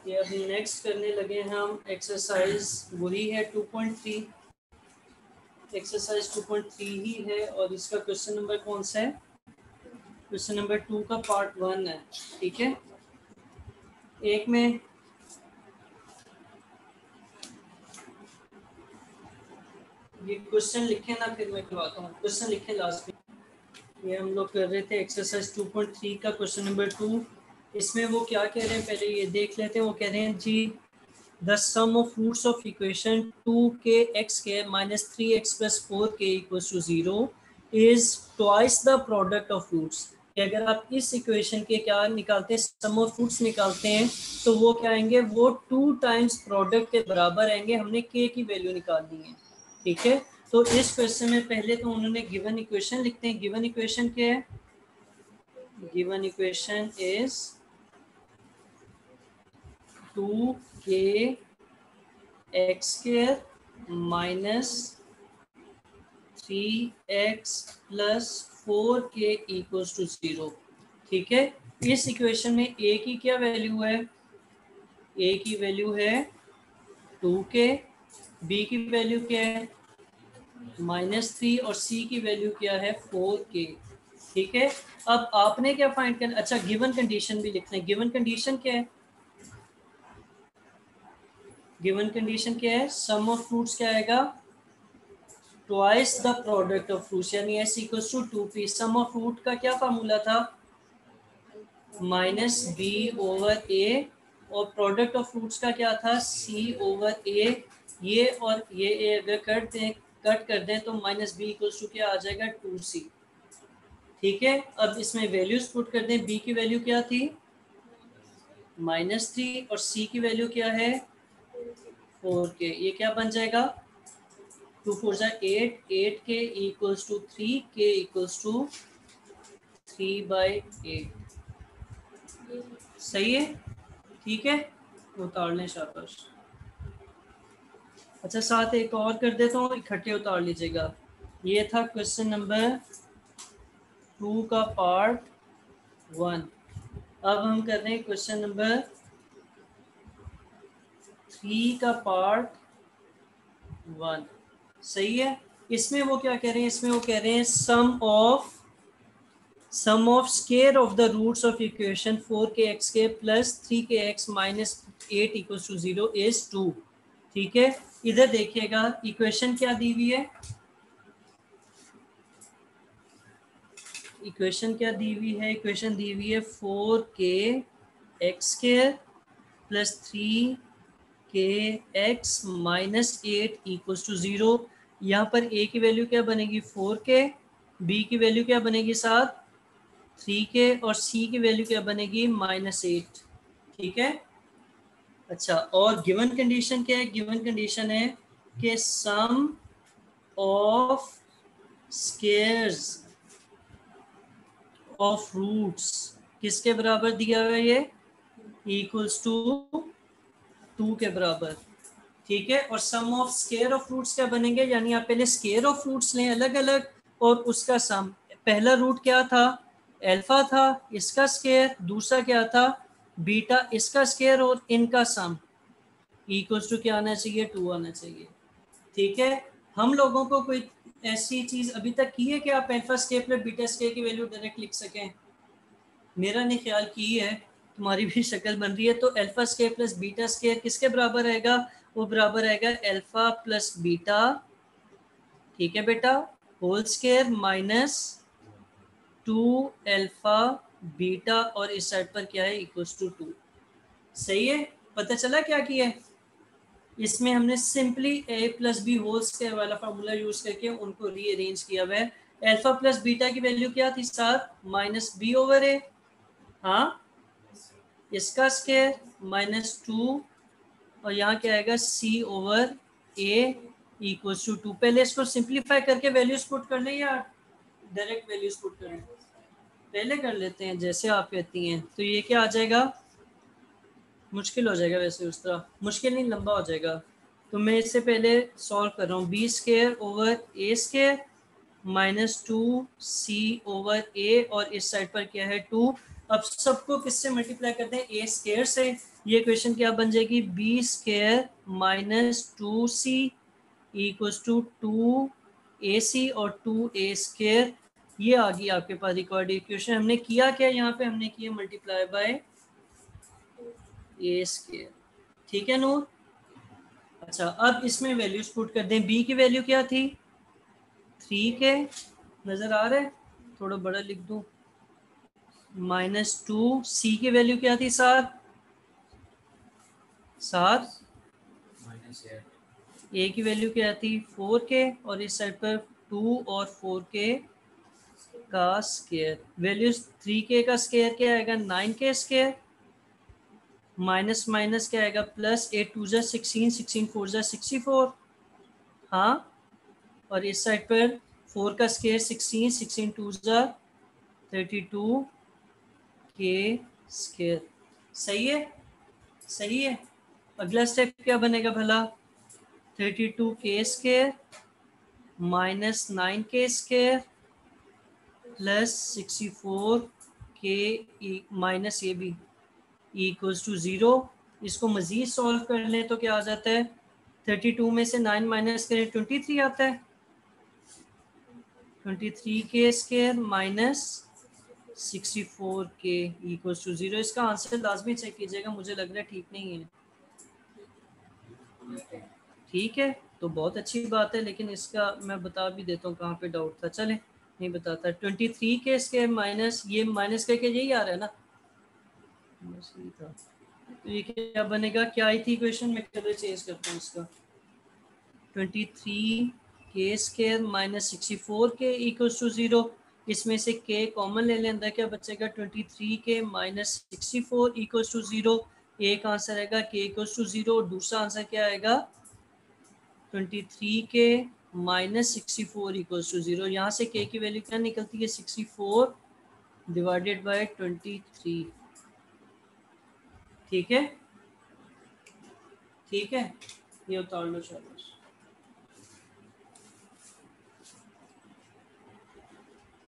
ये अब नेक्स्ट करने लगे हैं हम एक्सरसाइज, वही है 2.3, एक्सरसाइज 2.3 ही है और इसका क्वेश्चन नंबर कौन सा है? क्वेश्चन नंबर 2 का पार्ट 1 है। ठीक है, एक में ये क्वेश्चन लिखे ना, फिर मैं करवाता हूँ। क्वेश्चन लिखे लास्ट में। ये हम लोग कर रहे थे एक्सरसाइज 2.3 का क्वेश्चन नंबर 2। इसमें वो क्या कह रहे हैं पहले ये देख लेते हैं। वो कह रहे हैं जी the sum of roots of equation 2kx² minus 3x plus 4k equals to 0 is twice the product of roots। कि अगर आप इस इक्वेशन के क्या निकालते हैं, सम ऑफ रूट्स निकालते हैं, तो वो क्या आएंगे, वो 2 टाइम्स प्रोडक्ट के बराबर आएंगे। हमने k की वैल्यू निकालनी है। ठीक है, तो इस क्वेश्चन में पहले तो उन्होंने गिवन इक्वेशन लिखते हैं। गिवन इक्वेशन क्या है? Given equation is 2k x² minus 3x plus 4k equals to 0। ठीक है, इस इक्वेशन में a की क्या वैल्यू है? a की वैल्यू है 2k, b की वैल्यू क्या है -3 और c की वैल्यू क्या है 4k। ठीक है, अब आपने क्या फाइंड करना? अच्छा, गिवन कंडीशन भी लिखना है। गिवन कंडीशन क्या है? गिवन कंडीशन क्या है? सम ऑफ फ्रूट्स क्या आएगा? Twice the product of fruits, यानी s equals to 2p। Sum of fruit का क्या फार्मूला था? -b/a, और प्रोडक्ट ऑफ फ्रूट्स का क्या था? c/a। ये और ये अगर कट कर दें तो -b इक्वल्स टू क्या आ जाएगा? 2c। ठीक है, अब इसमें वैल्यूज पुट कर दें। b की वैल्यू क्या थी? -3, और c की वैल्यू क्या है? 4k। ये क्या बन जाएगा? 2 4 8, 8k equals to 3k equals to 3/8। सही है? ठीक है, उतार लें, शाबाश। अच्छा, साथ एक और कर देता हूँ, इकट्ठे उतार लीजिएगा। ये था क्वेश्चन नंबर 2 का पार्ट 1। अब हम कर रहे हैं क्वेश्चन नंबर 3 का पार्ट 1। सही है, इसमें वो क्या कह रहे हैं? इसमें वो कह रहे हैं sum of square of the roots of equation 4kx² plus 3kx minus 8 equals to 0 is 2। ठीक है, इधर देखिएगा इक्वेशन क्या दी हुई है। इक्वेशन क्या दी हुई है? इक्वेशन दी हुई है 4kx² plus 3kx minus 8 equals to 0। यहाँ पर a की वैल्यू क्या बनेगी? 4k, b की वैल्यू क्या बनेगी? साथ 3k, और c की वैल्यू क्या बनेगी? -8। ठीक है, अच्छा, और गिवन कंडीशन क्या है? गिवन कंडीशन है कि सम ऑफ स्क्वायर्स ऑफ रूट्स किसके बराबर दिया हुआ है? ये इक्वल्स टू 2 के बराबर। ठीक है, और सम ऑफ स्क्वायर ऑफ रूट्स क्या बनेंगे? यानी आप पहले स्क्वायर ऑफ रूट्स लें अलग अलग, और उसका सम। पहला रूट क्या था? अल्फा था, इसका स्क्वायर। दूसरा क्या था? बीटा, इसका स्क्वायर, और इनका सम इक्वल्स टू क्या आना चाहिए? 2 आना चाहिए। ठीक है, हम लोगों को कोई ऐसी चीज अभी तक की है कि आप alpha square plus beta square की वैल्यू डायरेक्ट लिख सकें? मेरा नहीं ख्याल की है। तुम्हारी भी शक्ल बन रही है। तो alpha square plus beta square किसके बराबर रहेगा? वो बराबर रहेगा अल्फा प्लस बीटा, ठीक है बेटा, whole square minus 2 alpha beta, और इस साइड पर क्या है? Equals to 2। सही है, पता चला क्या किया है? इसमें हमने simply a plus B whole square वाला फार्मूला यूज करके उनको रीअरेंज किया हुआ है। अल्फा प्लस बीटा की वैल्यू क्या थी? 7 -b/a। हाँ, इसका स्क्वायर -2, और यहाँ क्या आएगा? c/a equals to 2। पहले इसको सिंप्लीफाई करके वैल्यूज पुट कर लें या डायरेक्ट वैल्यूज पुट कर लें? पहले कर लेते हैं जैसे आप कहती हैं। तो ये क्या आ जाएगा? मुश्किल हो जाएगा वैसे, उस तरह मुश्किल नहीं, लंबा हो जाएगा। तो मैं इससे पहले सॉल्व कर रहा हूँ। b² / a² -2c/a, और इस साइड पर क्या है? 2। अब सबको किससे मल्टीप्लाई करते हैं, ए स्क्वायर से। ये क्वेश्चन क्या बन जाएगी, B square minus 2c equals to 2ac और 2a स्क्वायर। ये आ गई आपके पास रिकॉर्ड इक्वेशन। हमने किया क्या, यहाँ पे हमने किया मल्टीप्लाई बाय ए स्क्वायर। ठीक है नूर। अच्छा अब इसमें वैल्यूज पुट कर दें। बी की वैल्यू क्या थी, 3k, नजर आ रहा है, थोड़ा बड़ा लिख दूं, -2। सी की वैल्यू क्या थी, 7। ए की वैल्यू क्या थी, 4k, और इस साइड पर 2 और 4k का स्क्वायर। वैल्यूज 3k का स्क्वायर क्या आएगा, 9k स्क्वायर, माइनस माइनस क्या आएगा, प्लस 8 2 जा 16, 16 4 जा 64। हाँ, और इस साइड पर 4 का स्क्वायर 16, 16 2 जा 32 के स्क्वायर। सही है, सही है। अगला स्टेप क्या बनेगा भला, 32 के स्क्वायर माइनस 9 के स्क्वायर प्लस 64 के माइनस ये भी इक्वल्स टू 0। इसको मज़ीद सॉल्व कर लें तो क्या आ जाता है, 32 में से 9 माइनस करें 23 आता है, 23 के स्क्वायर माइनस 64 के इक्वल्स टू 0। इसका आंसर लाजमी चेक कीजिएगा, मुझे लग रहा है ठीक नहीं है। ठीक है, तो बहुत अच्छी बात है, लेकिन इसका मैं बता भी देता हूँ कहाँ पे डाउट था। चलें, नहीं बताता। 23 के स्क्वायर माइनस ये माइनस करके यही आ रहा है ना, सही था। तो ये क्या बनेगा, क्या आई थी क्वेश्चन में, कलर चेंज करता हूँ इसका। 23 के स्क्वायर माइनस 64 के इक्वल्स टू 0। इसमें से के कॉमन ले लें, अंदर क्या बचेगा, 23 के माइनस 64 इक्वल्स टू 0। एक आंसर आएगा के इक्वल्स टू 0, और दूसरा आंसर क्या आएगा, 23 के माइनस 64 इक्वल्स टू 0। यहाँ से के की वैल्यू क्या निकलती है, 64 डिवाइडेड बाय 23। ठीक है, ठीक है, ये उतार लो शाबाश।